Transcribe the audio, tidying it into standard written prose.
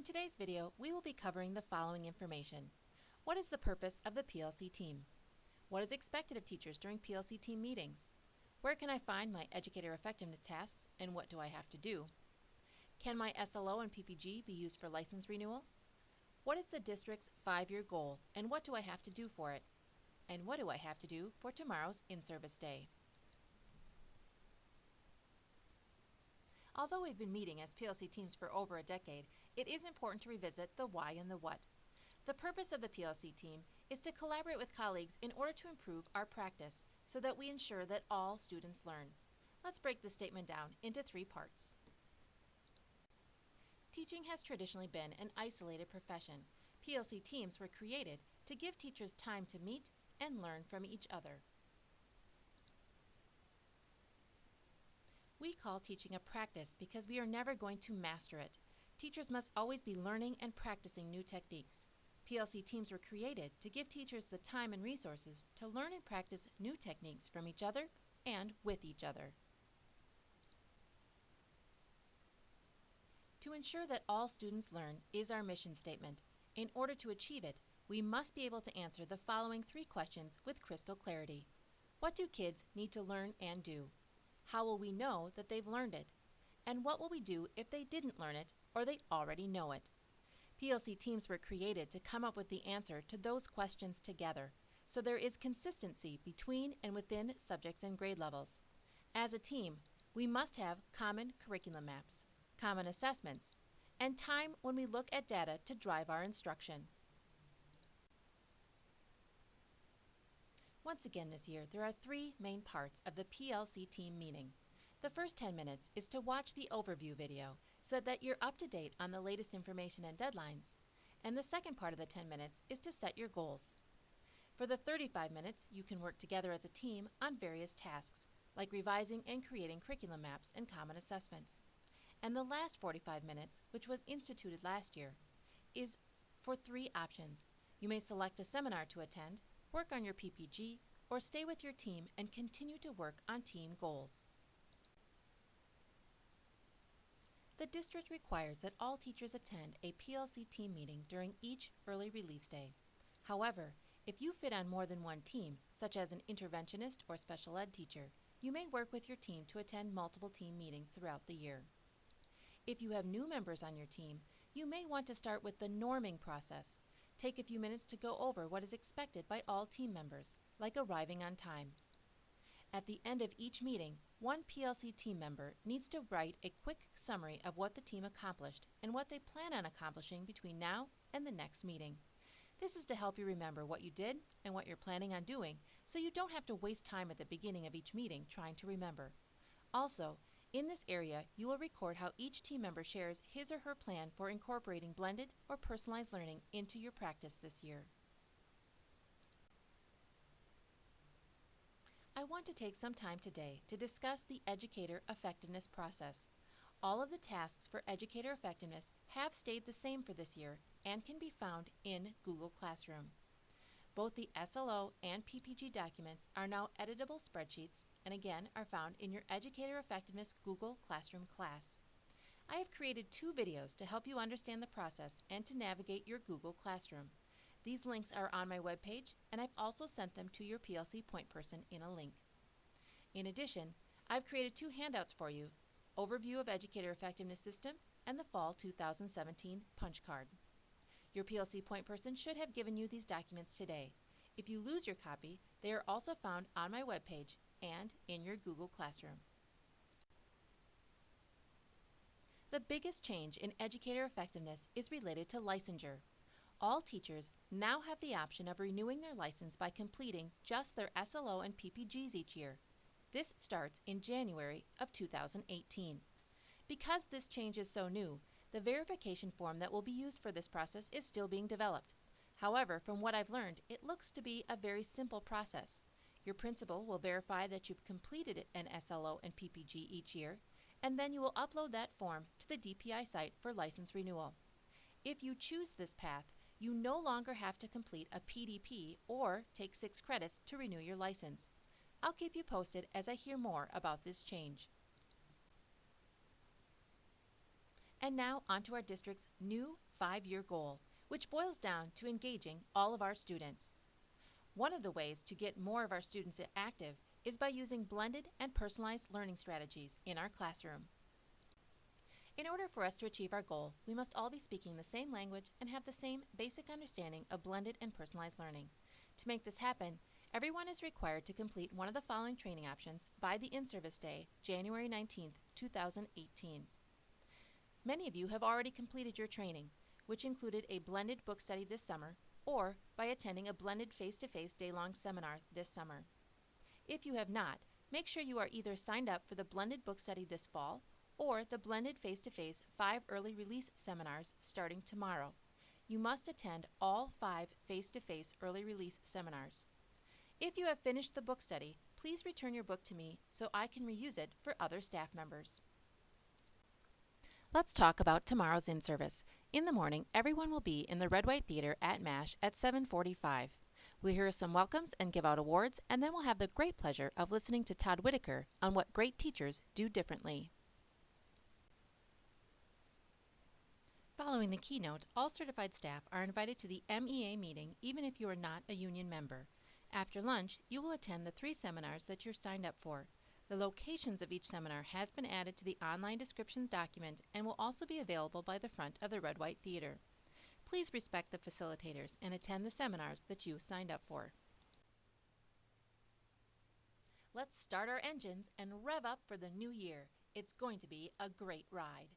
today's video, we will be covering the following information. What is the purpose of the PLC team? What is expected of teachers during PLC team meetings? Where can I find my educator effectiveness tasks and what do I have to do? Can my SLO and PPG be used for license renewal? What is the district's 5-year goal and what do I have to do for it? And what do I have to do for tomorrow's in-service day? Although we've been meeting as PLC teams for over a decade, it is important to revisit the why and the what. The purpose of the PLC team is to collaborate with colleagues in order to improve our practice so that we ensure that all students learn. Let's break this statement down into 3 parts. Teaching has traditionally been an isolated profession. PLC teams were created to give teachers time to meet and learn from each other. We call teaching a practice because we are never going to master it. Teachers must always be learning and practicing new techniques. PLC teams were created to give teachers the time and resources to learn and practice new techniques from each other and with each other. To ensure that all students learn is our mission statement. In order to achieve it, we must be able to answer the following 3 questions with crystal clarity. What do kids need to learn and do? How will we know that they've learned it? And what will we do if they didn't learn it or they already know it? PLC teams were created to come up with the answer to those questions together, so there is consistency between and within subjects and grade levels. As a team, we must have common curriculum maps, common assessments, and time when we look at data to drive our instruction. Once again this year, there are 3 main parts of the PLC team meeting. The first 10 minutes is to watch the overview video so that you're up to date on the latest information and deadlines. And the second part of the 10 minutes is to set your goals. For the 35 minutes, you can work together as a team on various tasks, like revising and creating curriculum maps and common assessments. And the last 45 minutes, which was instituted last year, is for 3 options. You may select a seminar to attend, work on your PPG, or stay with your team and continue to work on team goals. The district requires that all teachers attend a PLC team meeting during each early release day. However, if you fit on more than one team, such as an interventionist or special ed teacher, you may work with your team to attend multiple team meetings throughout the year. If you have new members on your team, you may want to start with the norming process. Take a few minutes to go over what is expected by all team members, like arriving on time. At the end of each meeting, one PLC team member needs to write a quick summary of what the team accomplished and what they plan on accomplishing between now and the next meeting. This is to help you remember what you did and what you're planning on doing, so you don't have to waste time at the beginning of each meeting trying to remember. Also, in this area, you will record how each team member shares his or her plan for incorporating blended or personalized learning into your practice this year. I want to take some time today to discuss the educator effectiveness process. All of the tasks for educator effectiveness have stayed the same for this year and can be found in Google Classroom. Both the SLO and PPG documents are now editable spreadsheets and again are found in your Educator Effectiveness Google Classroom class. I have created 2 videos to help you understand the process and to navigate your Google Classroom. These links are on my webpage and I've also sent them to your PLC point person in a link. In addition, I've created 2 handouts for you, Overview of Educator Effectiveness System and the Fall 2017 Punch Card. Your PLC point person should have given you these documents today. If you lose your copy, they are also found on my webpage and in your Google Classroom. The biggest change in educator effectiveness is related to licensure. All teachers now have the option of renewing their license by completing just their SLO and PPGs each year. This starts in January of 2018. Because this change is so new, the verification form that will be used for this process is still being developed. However, from what I've learned, it looks to be a very simple process. Your principal will verify that you've completed an SLO and PPG each year, and then you will upload that form to the DPI site for license renewal. If you choose this path, you no longer have to complete a PDP or take 6 credits to renew your license. I'll keep you posted as I hear more about this change. And now onto our district's new 5-year goal, which boils down to engaging all of our students. One of the ways to get more of our students active is by using blended and personalized learning strategies in our classroom. In order for us to achieve our goal, we must all be speaking the same language and have the same basic understanding of blended and personalized learning. To make this happen, everyone is required to complete one of the following training options by the InService Day, January 19, 2018. Many of you have already completed your training, which included a blended book study this summer, or by attending a blended face-to-face day-long seminar this summer. If you have not, make sure you are either signed up for the blended book study this fall or the blended face-to-face 5 early release seminars starting tomorrow. You must attend all 5 face-to-face early release seminars. If you have finished the book study, please return your book to me so I can reuse it for other staff members. Let's talk about tomorrow's in-service. In the morning, everyone will be in the Red White Theater at MASH at 7:45. We'll hear some welcomes and give out awards, and then we'll have the great pleasure of listening to Todd Whitaker on what great teachers do differently. Following the keynote, all certified staff are invited to the MEA meeting even if you are not a union member. After lunch, you will attend the 3 seminars that you're signed up for. The locations of each seminar has been added to the online descriptions document and will also be available by the front of the Red White Theater. Please respect the facilitators and attend the seminars that you signed up for. Let's start our engines and rev up for the new year. It's going to be a great ride.